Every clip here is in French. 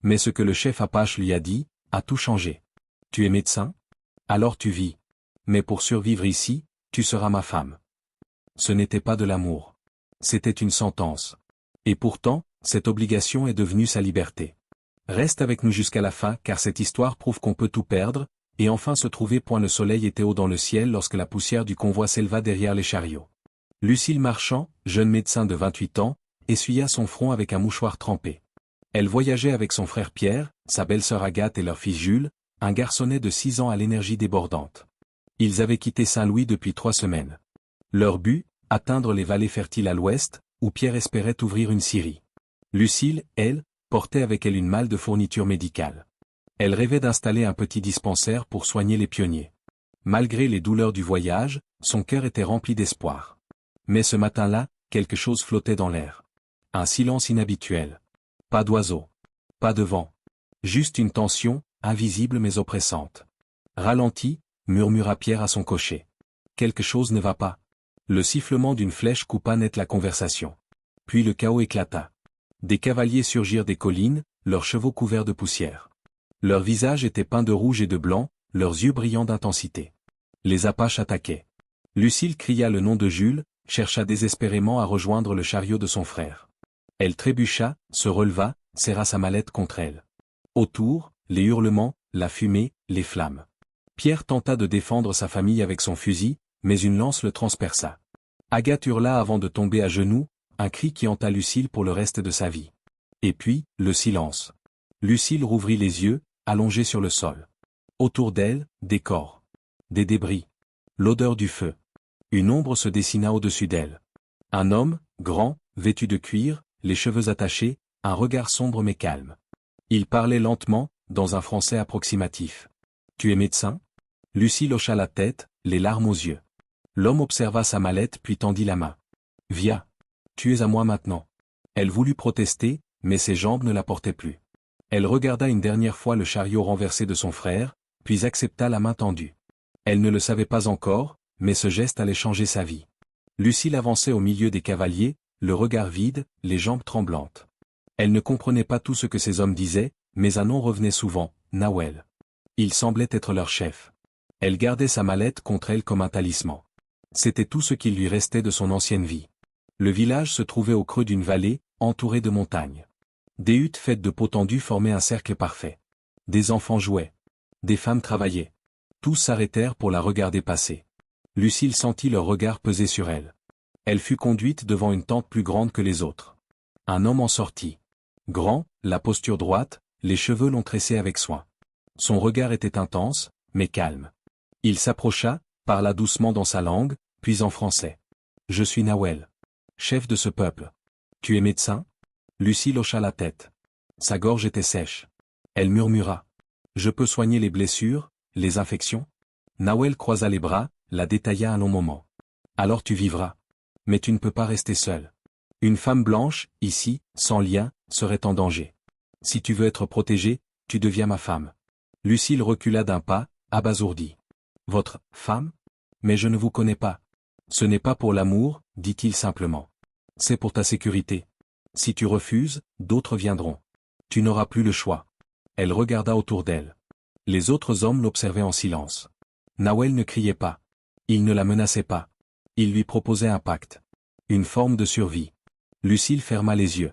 Mais ce que le chef Apache lui a dit, a tout changé. Tu es médecin? Alors tu vis. Mais pour survivre ici, tu seras ma femme. Ce n'était pas de l'amour. C'était une sentence. Et pourtant, cette obligation est devenue sa liberté. Reste avec nous jusqu'à la fin car cette histoire prouve qu'on peut tout perdre, et enfin se trouver. Le soleil était haut dans le ciel lorsque la poussière du convoi s'éleva derrière les chariots. Lucille Marchand, jeune médecin de 28 ans, essuya son front avec un mouchoir trempé. Elle voyageait avec son frère Pierre, sa belle-sœur Agathe et leur fils Jules, un garçonnet de 6 ans à l'énergie débordante. Ils avaient quitté Saint-Louis depuis 3 semaines. Leur but, atteindre les vallées fertiles à l'ouest, où Pierre espérait ouvrir une scierie. Lucille, elle, portait avec elle une malle de fournitures médicales. Elle rêvait d'installer un petit dispensaire pour soigner les pionniers. Malgré les douleurs du voyage, son cœur était rempli d'espoir. Mais ce matin-là, quelque chose flottait dans l'air. Un silence inhabituel. Pas d'oiseaux. Pas de vent. Juste une tension, invisible mais oppressante. Ralentis, murmura Pierre à son cocher. Quelque chose ne va pas. Le sifflement d'une flèche coupa net la conversation. Puis le chaos éclata. Des cavaliers surgirent des collines, leurs chevaux couverts de poussière. Leurs visages étaient peints de rouge et de blanc, leurs yeux brillants d'intensité. Les Apaches attaquaient. Lucille cria le nom de Jules, chercha désespérément à rejoindre le chariot de son frère. Elle trébucha, se releva, serra sa mallette contre elle. Autour, les hurlements, la fumée, les flammes. Pierre tenta de défendre sa famille avec son fusil, mais une lance le transperça. Agathe hurla avant de tomber à genoux, un cri qui hanta Lucille pour le reste de sa vie. Et puis, le silence. Lucille rouvrit les yeux, allongée sur le sol. Autour d'elle, des corps. Des débris. L'odeur du feu. Une ombre se dessina au-dessus d'elle. Un homme, grand, vêtu de cuir, les cheveux attachés, un regard sombre mais calme. Il parlait lentement, dans un français approximatif. « Tu es médecin ?» Lucille hocha la tête, les larmes aux yeux. L'homme observa sa mallette puis tendit la main. « Viens. Tu es à moi maintenant. » Elle voulut protester, mais ses jambes ne la portaient plus. Elle regarda une dernière fois le chariot renversé de son frère, puis accepta la main tendue. Elle ne le savait pas encore, mais ce geste allait changer sa vie. Lucille avançait au milieu des cavaliers, le regard vide, les jambes tremblantes. Elle ne comprenait pas tout ce que ces hommes disaient, mais un nom revenait souvent, Nawel. Il semblait être leur chef. Elle gardait sa mallette contre elle comme un talisman. C'était tout ce qu'il lui restait de son ancienne vie. Le village se trouvait au creux d'une vallée, entourée de montagnes. Des huttes faites de peaux tendues formaient un cercle parfait. Des enfants jouaient. Des femmes travaillaient. Tous s'arrêtèrent pour la regarder passer. Lucille sentit leur regard peser sur elle. Elle fut conduite devant une tente plus grande que les autres. Un homme en sortit. Grand, la posture droite, les cheveux longs tressés avec soin. Son regard était intense, mais calme. Il s'approcha, parla doucement dans sa langue, puis en français. « Je suis Nawel. Chef de ce peuple. Tu es médecin ?» Lucille hocha la tête. Sa gorge était sèche. Elle murmura. « Je peux soigner les blessures, les infections ?» Nawel croisa les bras, la détailla un long moment. « Alors tu vivras. Mais tu ne peux pas rester seule. Une femme blanche, ici, sans lien, serait en danger. Si tu veux être protégée, tu deviens ma femme. » Lucille recula d'un pas, abasourdie. « Votre femme? Mais je ne vous connais pas. » « Ce n'est pas pour l'amour, dit-il simplement. C'est pour ta sécurité. Si tu refuses, d'autres viendront. Tu n'auras plus le choix. » Elle regarda autour d'elle. Les autres hommes l'observaient en silence. Nawel ne criait pas. Il ne la menaçait pas. Il lui proposait un pacte. Une forme de survie. Lucille ferma les yeux.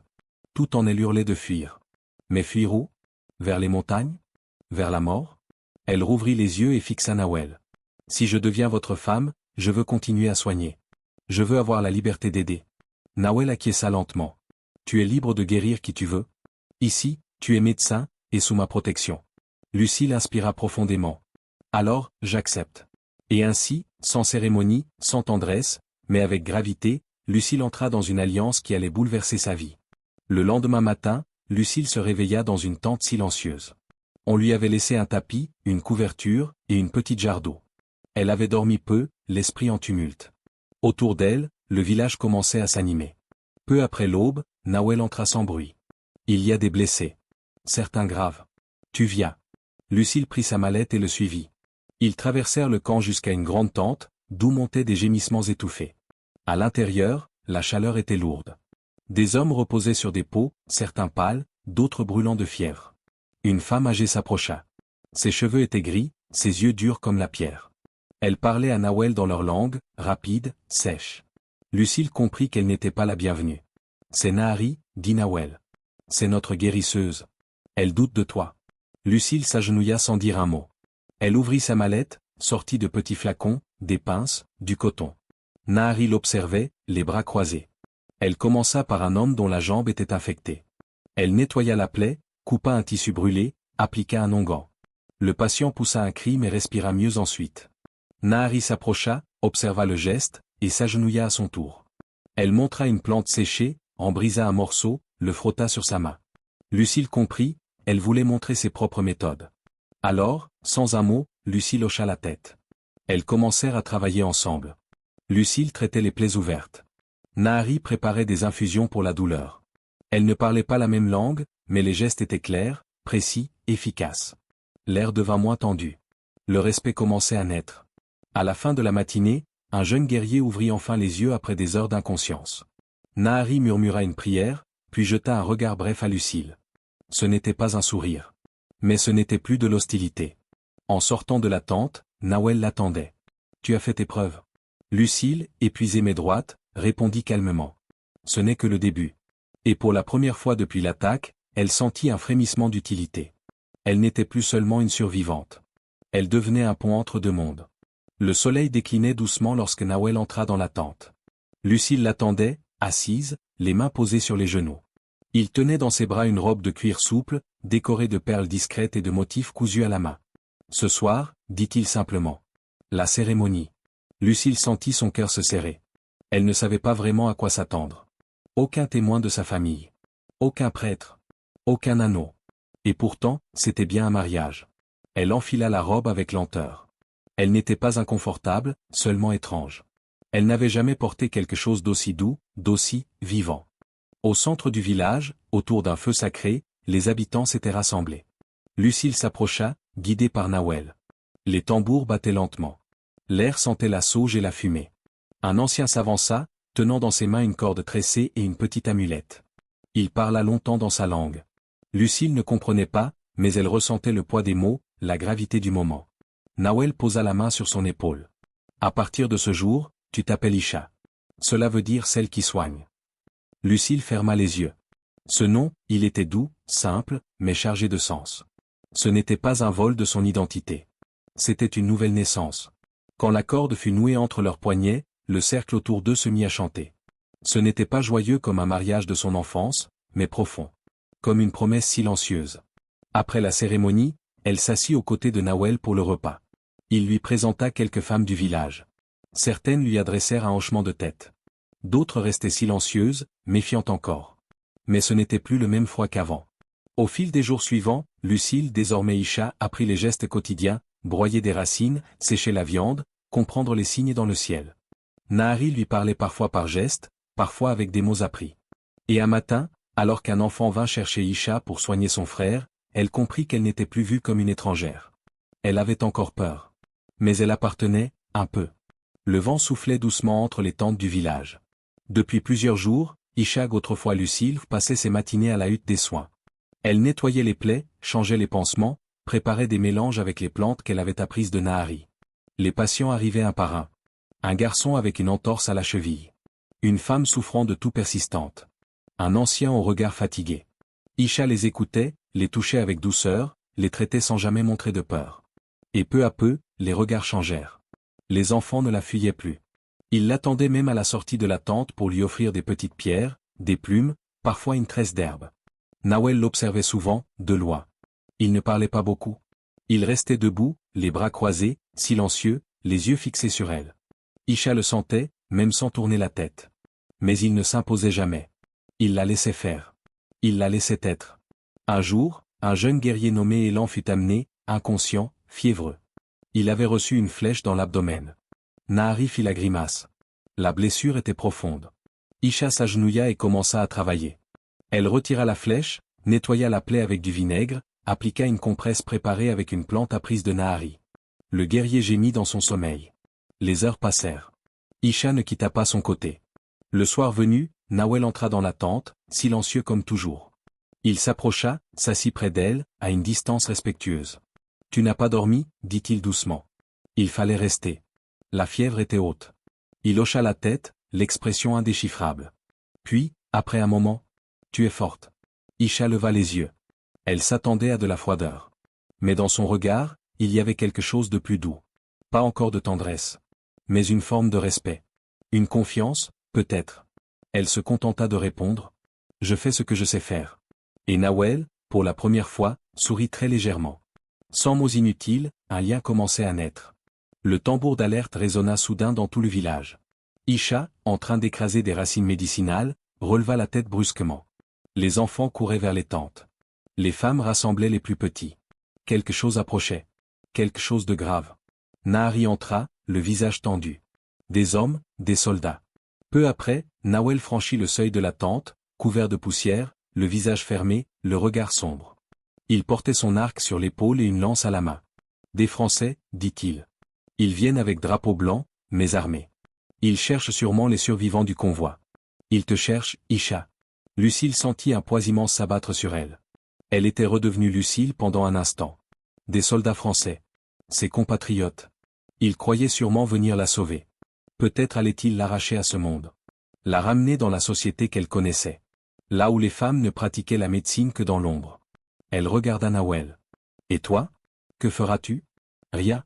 Tout en elle hurlait de fuir. Mais fuir où? Vers les montagnes? Vers la mort? Elle rouvrit les yeux et fixa Nawel. « Si je deviens votre femme, je veux continuer à soigner. Je veux avoir la liberté d'aider. » Nawel acquiesça lentement. « Tu es libre de guérir qui tu veux. Ici, tu es médecin, et sous ma protection. » Lucille inspira profondément. « Alors, j'accepte. » Et ainsi, sans cérémonie, sans tendresse, mais avec gravité, Lucille entra dans une alliance qui allait bouleverser sa vie. Le lendemain matin, Lucille se réveilla dans une tente silencieuse. On lui avait laissé un tapis, une couverture, et une petite jarre d'eau. Elle avait dormi peu, l'esprit en tumulte. Autour d'elle, le village commençait à s'animer. Peu après l'aube, Nawel entra sans bruit. « Il y a des blessés. Certains graves. Tu viens. » Lucille prit sa mallette et le suivit. Ils traversèrent le camp jusqu'à une grande tente, d'où montaient des gémissements étouffés. À l'intérieur, la chaleur était lourde. Des hommes reposaient sur des peaux, certains pâles, d'autres brûlants de fièvre. Une femme âgée s'approcha. Ses cheveux étaient gris, ses yeux durs comme la pierre. Elle parlait à Nawel dans leur langue, rapide, sèche. Lucille comprit qu'elle n'était pas la bienvenue. C'est Nahari, dit Nawel. C'est notre guérisseuse. Elle doute de toi. Lucille s'agenouilla sans dire un mot. Elle ouvrit sa mallette, sortit de petits flacons, des pinces, du coton. Nahari l'observait, les bras croisés. Elle commença par un homme dont la jambe était infectée. Elle nettoya la plaie, coupa un tissu brûlé, appliqua un onguent. Le patient poussa un cri mais respira mieux ensuite. Nahari s'approcha, observa le geste, et s'agenouilla à son tour. Elle montra une plante séchée, en brisa un morceau, le frotta sur sa main. Lucille comprit, elle voulait montrer ses propres méthodes. Alors, sans un mot, Lucille hocha la tête. Elles commencèrent à travailler ensemble. Lucille traitait les plaies ouvertes. Nahari préparait des infusions pour la douleur. Elle ne parlait pas la même langue, mais les gestes étaient clairs, précis, efficaces. L'air devint moins tendu. Le respect commençait à naître. À la fin de la matinée, un jeune guerrier ouvrit enfin les yeux après des heures d'inconscience. Nahari murmura une prière, puis jeta un regard bref à Lucille. Ce n'était pas un sourire. Mais ce n'était plus de l'hostilité. En sortant de la tente, Nawel l'attendait. « Tu as fait tes preuves. » Lucille, épuisée mais droite, répondit calmement. « Ce n'est que le début. » Et pour la première fois depuis l'attaque, elle sentit un frémissement d'utilité. Elle n'était plus seulement une survivante. Elle devenait un pont entre deux mondes. Le soleil déclinait doucement lorsque Nawel entra dans la tente. Lucille l'attendait, assise, les mains posées sur les genoux. Il tenait dans ses bras une robe de cuir souple, décorée de perles discrètes et de motifs cousus à la main. « Ce soir, dit-il simplement. La cérémonie. » Lucille sentit son cœur se serrer. Elle ne savait pas vraiment à quoi s'attendre. Aucun témoin de sa famille. Aucun prêtre. Aucun anneau. Et pourtant, c'était bien un mariage. Elle enfila la robe avec lenteur. Elle n'était pas inconfortable, seulement étrange. Elle n'avait jamais porté quelque chose d'aussi doux, d'aussi vivant. Au centre du village, autour d'un feu sacré, les habitants s'étaient rassemblés. Lucille s'approcha, guidée par Nawel. Les tambours battaient lentement. L'air sentait la sauge et la fumée. Un ancien s'avança, tenant dans ses mains une corde tressée et une petite amulette. Il parla longtemps dans sa langue. Lucille ne comprenait pas, mais elle ressentait le poids des mots, la gravité du moment. Nawel posa la main sur son épaule. « À partir de ce jour, tu t'appelles Isha. Cela veut dire celle qui soigne. » Lucille ferma les yeux. Ce nom, il était doux, simple, mais chargé de sens. Ce n'était pas un vol de son identité. C'était une nouvelle naissance. Quand la corde fut nouée entre leurs poignets, le cercle autour d'eux se mit à chanter. Ce n'était pas joyeux comme un mariage de son enfance, mais profond. Comme une promesse silencieuse. Après la cérémonie, elle s'assit aux côtés de Nawel pour le repas. Il lui présenta quelques femmes du village. Certaines lui adressèrent un hochement de tête. D'autres restaient silencieuses, méfiantes encore. Mais ce n'était plus le même froid qu'avant. Au fil des jours suivants, Lucille, désormais Isha, apprit les gestes quotidiens, broyer des racines, sécher la viande, comprendre les signes dans le ciel. Nahari lui parlait parfois par gestes, parfois avec des mots appris. Et un matin, alors qu'un enfant vint chercher Isha pour soigner son frère, elle comprit qu'elle n'était plus vue comme une étrangère. Elle avait encore peur. Mais elle appartenait, un peu. Le vent soufflait doucement entre les tentes du village. Depuis plusieurs jours, Isha, autrefois Lucille, passait ses matinées à la hutte des soins. Elle nettoyait les plaies, changeait les pansements, préparait des mélanges avec les plantes qu'elle avait apprises de Nahari. Les patients arrivaient un par un. Un garçon avec une entorse à la cheville. Une femme souffrant de toux persistante. Un ancien au regard fatigué. Isha les écoutait, les touchait avec douceur, les traitait sans jamais montrer de peur. Et peu à peu, les regards changèrent. Les enfants ne la fuyaient plus. Ils l'attendaient même à la sortie de la tente pour lui offrir des petites pierres, des plumes, parfois une tresse d'herbe. Nawel l'observait souvent, de loin. Il ne parlait pas beaucoup. Il restait debout, les bras croisés, silencieux, les yeux fixés sur elle. Isha le sentait, même sans tourner la tête. Mais il ne s'imposait jamais. Il la laissait faire. Il la laissait être. Un jour, un jeune guerrier nommé Elan fut amené, inconscient, fiévreux. Il avait reçu une flèche dans l'abdomen. Nahari fit la grimace. La blessure était profonde. Isha s'agenouilla et commença à travailler. Elle retira la flèche, nettoya la plaie avec du vinaigre, appliqua une compresse préparée avec une plante apprise de Nahari. Le guerrier gémit dans son sommeil. Les heures passèrent. Isha ne quitta pas son côté. Le soir venu, Nawel entra dans la tente, silencieux comme toujours. Il s'approcha, s'assit près d'elle, à une distance respectueuse. « Tu n'as pas dormi » dit-il doucement. Il fallait rester. La fièvre était haute. Il hocha la tête, l'expression indéchiffrable. Puis, après un moment, « Tu es forte. » Isha leva les yeux. Elle s'attendait à de la froideur. Mais dans son regard, il y avait quelque chose de plus doux. Pas encore de tendresse. Mais une forme de respect. Une confiance, peut-être. Elle se contenta de répondre. « Je fais ce que je sais faire. » Et Nawel, pour la première fois, sourit très légèrement. Sans mots inutiles, un lien commençait à naître. Le tambour d'alerte résonna soudain dans tout le village. Isha, en train d'écraser des racines médicinales, releva la tête brusquement. Les enfants couraient vers les tentes. Les femmes rassemblaient les plus petits. Quelque chose approchait. Quelque chose de grave. Nahari entra, le visage tendu. Des hommes, des soldats. Peu après, Nawel franchit le seuil de la tente, couvert de poussière, le visage fermé, le regard sombre. Il portait son arc sur l'épaule et une lance à la main. « Des Français, dit-il. Ils viennent avec drapeau blanc, mais armés. Ils cherchent sûrement les survivants du convoi. Ils te cherchent, Isha. » Lucille sentit un poids immense s'abattre sur elle. Elle était redevenue Lucille pendant un instant. Des soldats français. Ses compatriotes. Ils croyaient sûrement venir la sauver. Peut-être allait-il l'arracher à ce monde. La ramener dans la société qu'elle connaissait. Là où les femmes ne pratiquaient la médecine que dans l'ombre. Elle regarda Nawel. « Et toi? Que feras-tu? » « Rien.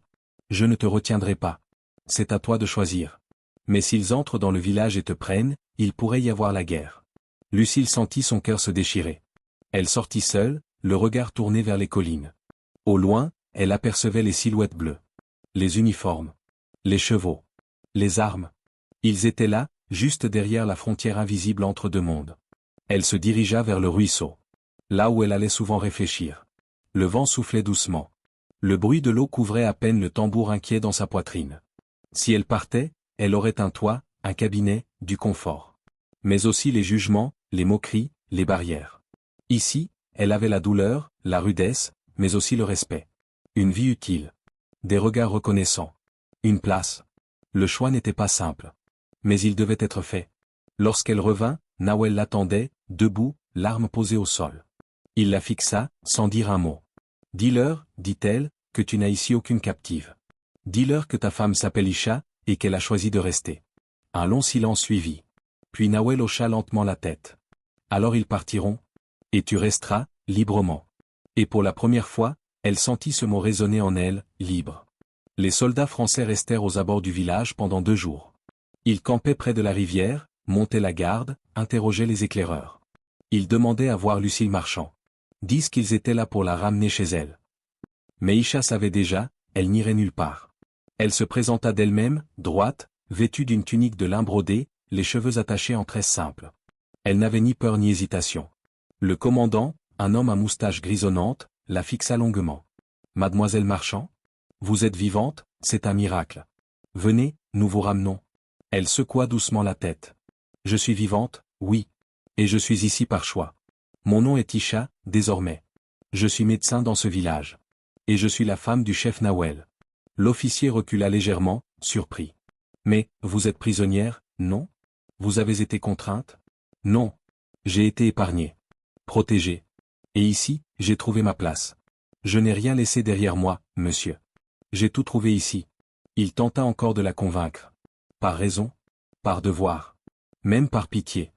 Je ne te retiendrai pas. C'est à toi de choisir. Mais s'ils entrent dans le village et te prennent, il pourrait y avoir la guerre. » Lucille sentit son cœur se déchirer. Elle sortit seule, le regard tourné vers les collines. Au loin, elle apercevait les silhouettes bleues. Les uniformes. Les chevaux. Les armes. Ils étaient là, juste derrière la frontière invisible entre deux mondes. Elle se dirigea vers le ruisseau. Là où elle allait souvent réfléchir. Le vent soufflait doucement. Le bruit de l'eau couvrait à peine le tambour inquiet dans sa poitrine. Si elle partait, elle aurait un toit, un cabinet, du confort. Mais aussi les jugements, les moqueries, les barrières. Ici, elle avait la douleur, la rudesse, mais aussi le respect. Une vie utile. Des regards reconnaissants. Une place. Le choix n'était pas simple. Mais il devait être fait. Lorsqu'elle revint, Nawel l'attendait, debout, l'arme posée au sol. Il la fixa, sans dire un mot. « Dis-leur, dit-elle, que tu n'as ici aucune captive. Dis-leur que ta femme s'appelle Isha, et qu'elle a choisi de rester. » Un long silence suivit. Puis Nawel hocha lentement la tête. « Alors ils partiront. Et tu resteras, librement. » Et pour la première fois, elle sentit ce mot résonner en elle, libre. Les soldats français restèrent aux abords du village pendant 2 jours. Ils campaient près de la rivière, montaient la garde, interrogeaient les éclaireurs. Ils demandaient à voir Lucille Marchand. Disent qu'ils étaient là pour la ramener chez elle. Mais Isha savait déjà, elle n'irait nulle part. Elle se présenta d'elle-même, droite, vêtue d'une tunique de lin brodé, les cheveux attachés en tresses simples. Elle n'avait ni peur ni hésitation. Le commandant, un homme à moustache grisonnante, la fixa longuement. « Mademoiselle Marchand? Vous êtes vivante, c'est un miracle. Venez, nous vous ramenons. » Elle secoua doucement la tête. « Je suis vivante, oui. Et je suis ici par choix. Mon nom est Isha, désormais. Je suis médecin dans ce village. Et je suis la femme du chef Nawel. » L'officier recula légèrement, surpris. « Mais, vous êtes prisonnière, non? Vous avez été contrainte? » « Non. J'ai été épargnée. Protégée. Et ici, j'ai trouvé ma place. Je n'ai rien laissé derrière moi, monsieur. J'ai tout trouvé ici. » Il tenta encore de la convaincre. Par raison? Par devoir? Même par pitié?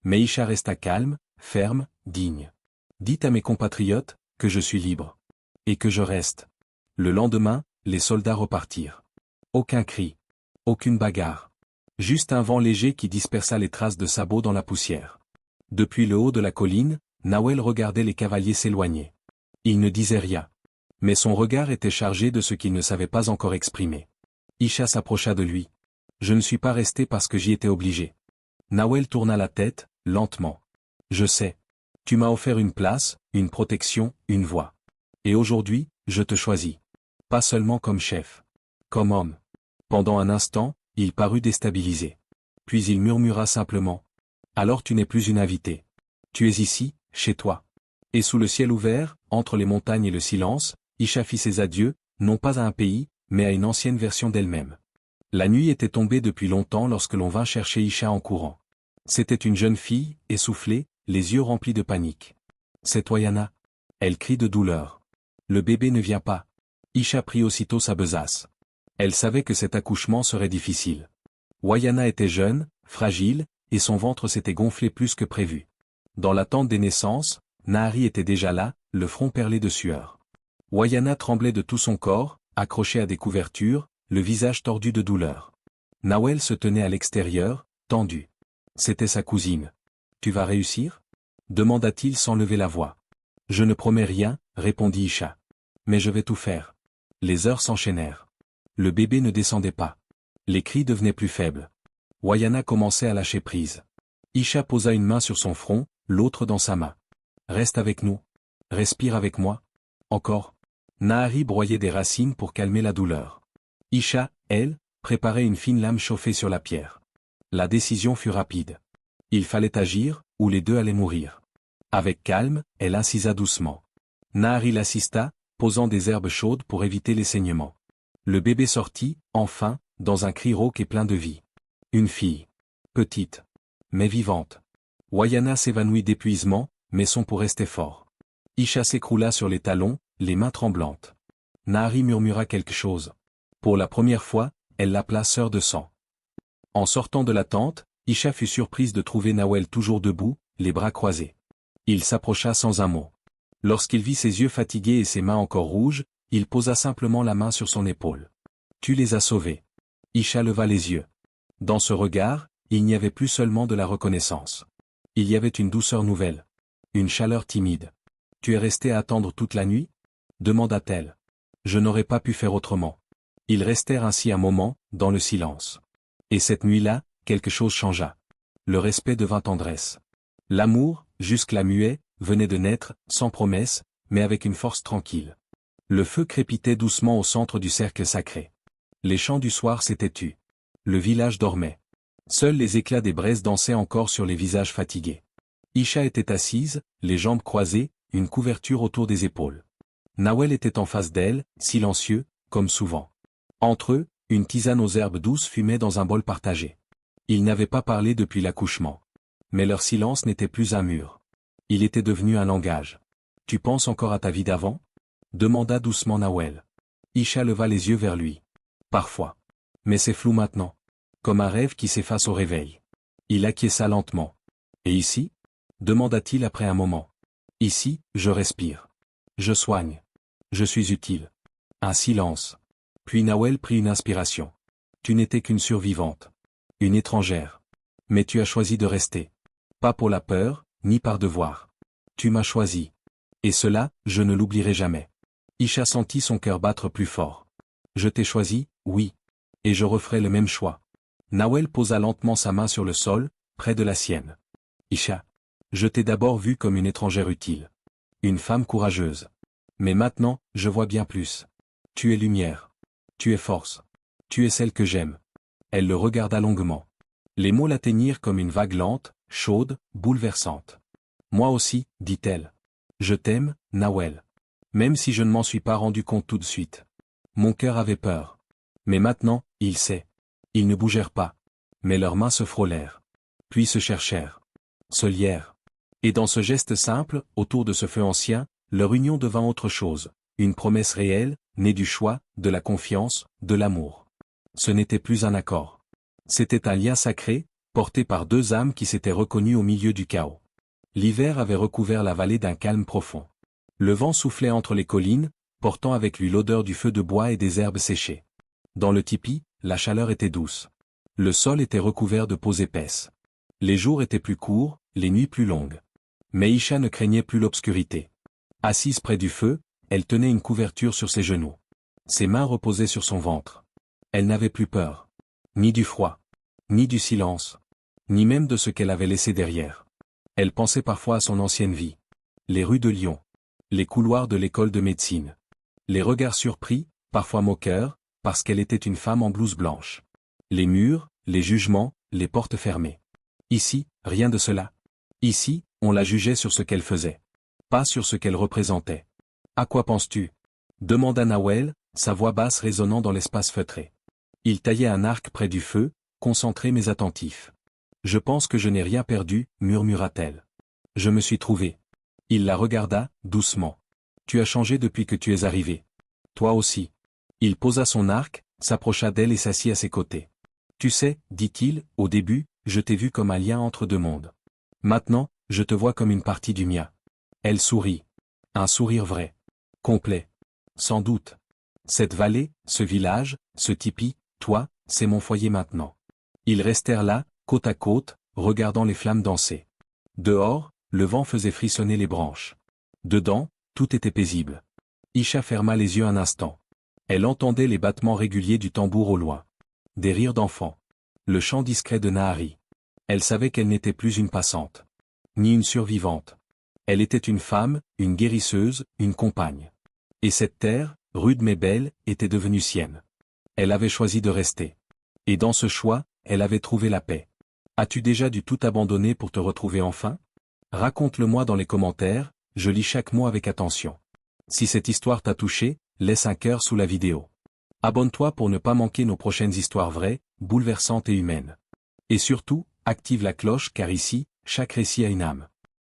Mais Isha resta calme, ferme, digne. « Dites à mes compatriotes, que je suis libre. Et que je reste. » Le lendemain, les soldats repartirent. Aucun cri. Aucune bagarre. Juste un vent léger qui dispersa les traces de sabots dans la poussière. Depuis le haut de la colline, Nawel regardait les cavaliers s'éloigner. Il ne disait rien. Mais son regard était chargé de ce qu'il ne savait pas encore exprimer. Isha s'approcha de lui. « Je ne suis pas resté parce que j'y étais obligé. » Nawel tourna la tête, lentement. « Je sais. Tu m'as offert une place, une protection, une voix. Et aujourd'hui, je te choisis. Pas seulement comme chef. Comme homme. » Pendant un instant, il parut déstabilisé. Puis il murmura simplement. « Alors tu n'es plus une invitée. Tu es ici, chez toi. » Et sous le ciel ouvert, entre les montagnes et le silence, Isha fit ses adieux, non pas à un pays, mais à une ancienne version d'elle-même. La nuit était tombée depuis longtemps lorsque l'on vint chercher Isha en courant. C'était une jeune fille, essoufflée, les yeux remplis de panique. C'est toi Yana. Elle crie de douleur. Le bébé ne vient pas. Isha prit aussitôt sa besace. Elle savait que cet accouchement serait difficile. Wayana était jeune, fragile, et son ventre s'était gonflé plus que prévu. Dans l'attente des naissances, Nahari était déjà là, le front perlé de sueur. Wayana tremblait de tout son corps, accrochée à des couvertures, le visage tordu de douleur. Nawel se tenait à l'extérieur, tendu. C'était sa cousine. « Tu vas réussir » demanda-t-il sans lever la voix. « Je ne promets rien » répondit Isha. « Mais je vais tout faire. » Les heures s'enchaînèrent. Le bébé ne descendait pas. Les cris devenaient plus faibles. Wayana commençait à lâcher prise. Isha posa une main sur son front, l'autre dans sa main. « Reste avec nous. Respire avec moi. Encore. » Nahari broyait des racines pour calmer la douleur. Isha, elle, préparait une fine lame chauffée sur la pierre. La décision fut rapide. Il fallait agir, ou les deux allaient mourir. Avec calme, elle incisa doucement. Nahari l'assista, posant des herbes chaudes pour éviter les saignements. Le bébé sortit, enfin, dans un cri rauque et plein de vie. Une fille. Petite. Mais vivante. Wayana s'évanouit d'épuisement, mais son pouls restait fort. Isha s'écroula sur les talons, les mains tremblantes. Nahari murmura quelque chose. Pour la première fois, elle l'appela sœur de sang. En sortant de la tente, Isha fut surprise de trouver Nawel toujours debout, les bras croisés. Il s'approcha sans un mot. Lorsqu'il vit ses yeux fatigués et ses mains encore rouges, il posa simplement la main sur son épaule. « Tu les as sauvés. » Isha leva les yeux. Dans ce regard, il n'y avait plus seulement de la reconnaissance. Il y avait une douceur nouvelle. Une chaleur timide. « Tu es resté à attendre toute la nuit » demanda-t-elle. « Je n'aurais pas pu faire autrement. » Ils restèrent ainsi un moment, dans le silence. Et cette nuit-là, quelque chose changea. Le respect devint tendresse. L'amour, jusque-là muet, venait de naître, sans promesse, mais avec une force tranquille. Le feu crépitait doucement au centre du cercle sacré. Les chants du soir s'étaient tus. Le village dormait. Seuls les éclats des braises dansaient encore sur les visages fatigués. Isha était assise, les jambes croisées, une couverture autour des épaules. Nawel était en face d'elle, silencieux, comme souvent. Entre eux, une tisane aux herbes douces fumait dans un bol partagé. Ils n'avaient pas parlé depuis l'accouchement. Mais leur silence n'était plus un mur. Il était devenu un langage. « Tu penses encore à ta vie d'avant » demanda doucement Nawel. Isha leva les yeux vers lui. « Parfois. Mais c'est flou maintenant. Comme un rêve qui s'efface au réveil. » Il acquiesça lentement. « Et ici » demanda-t-il après un moment. « Ici, je respire. Je soigne. Je suis utile. » Un silence. Puis Nawel prit une inspiration. « Tu n'étais qu'une survivante. Une étrangère. Mais tu as choisi de rester. Pas pour la peur, ni par devoir. Tu m'as choisi. Et cela, je ne l'oublierai jamais. » Isha sentit son cœur battre plus fort. « Je t'ai choisi, oui. Et je referai le même choix. » Nawel posa lentement sa main sur le sol, près de la sienne. « Isha. Je t'ai d'abord vue comme une étrangère utile. Une femme courageuse. Mais maintenant, je vois bien plus. Tu es lumière. Tu es force. Tu es celle que j'aime. » Elle le regarda longuement. Les mots l'atteignirent comme une vague lente, chaude, bouleversante. « Moi aussi, dit-elle. Je t'aime, Nawel. Même si je ne m'en suis pas rendu compte tout de suite. Mon cœur avait peur. Mais maintenant, il sait. » Ils ne bougèrent pas. Mais leurs mains se frôlèrent. Puis se cherchèrent. Se lièrent. Et dans ce geste simple, autour de ce feu ancien, leur union devint autre chose. Une promesse réelle, née du choix, de la confiance, de l'amour. Ce n'était plus un accord. C'était un lien sacré, porté par deux âmes qui s'étaient reconnues au milieu du chaos. L'hiver avait recouvert la vallée d'un calme profond. Le vent soufflait entre les collines, portant avec lui l'odeur du feu de bois et des herbes séchées. Dans le tipi, la chaleur était douce. Le sol était recouvert de peaux épaisses. Les jours étaient plus courts, les nuits plus longues. Mais Isha ne craignait plus l'obscurité. Assise près du feu, elle tenait une couverture sur ses genoux. Ses mains reposaient sur son ventre. Elle n'avait plus peur. Ni du froid. Ni du silence. Ni même de ce qu'elle avait laissé derrière. Elle pensait parfois à son ancienne vie. Les rues de Lyon. Les couloirs de l'école de médecine. Les regards surpris, parfois moqueurs, parce qu'elle était une femme en blouse blanche. Les murs, les jugements, les portes fermées. Ici, rien de cela. Ici, on la jugeait sur ce qu'elle faisait. Pas sur ce qu'elle représentait. « À quoi penses-tu » demanda Nawel, sa voix basse résonnant dans l'espace feutré. Il taillait un arc près du feu, concentré mais attentif. « Je pense que je n'ai rien perdu, murmura-t-elle. Je me suis trouvé. Il la regarda, doucement. Tu as changé depuis que tu es arrivé. Toi aussi. Il posa son arc, s'approcha d'elle et s'assit à ses côtés. Tu sais, dit-il, au début, je t'ai vu comme un lien entre deux mondes. Maintenant, je te vois comme une partie du mien. Elle sourit. Un sourire vrai. Complet. Sans doute. Cette vallée, ce village, ce tipi, toi, c'est mon foyer maintenant. Ils restèrent là, côte à côte, regardant les flammes danser. Dehors, le vent faisait frissonner les branches. Dedans, tout était paisible. Isha ferma les yeux un instant. Elle entendait les battements réguliers du tambour au loin. Des rires d'enfants. Le chant discret de Nahari. Elle savait qu'elle n'était plus une passante. Ni une survivante. Elle était une femme, une guérisseuse, une compagne. Et cette terre, rude mais belle, était devenue sienne. Elle avait choisi de rester. Et dans ce choix, elle avait trouvé la paix. As-tu déjà dû tout abandonner pour te retrouver enfin? Raconte-le-moi dans les commentaires, je lis chaque mot avec attention. Si cette histoire t'a touché, laisse un cœur sous la vidéo. Abonne-toi pour ne pas manquer nos prochaines histoires vraies, bouleversantes et humaines. Et surtout, active la cloche car ici, chaque récit a une âme.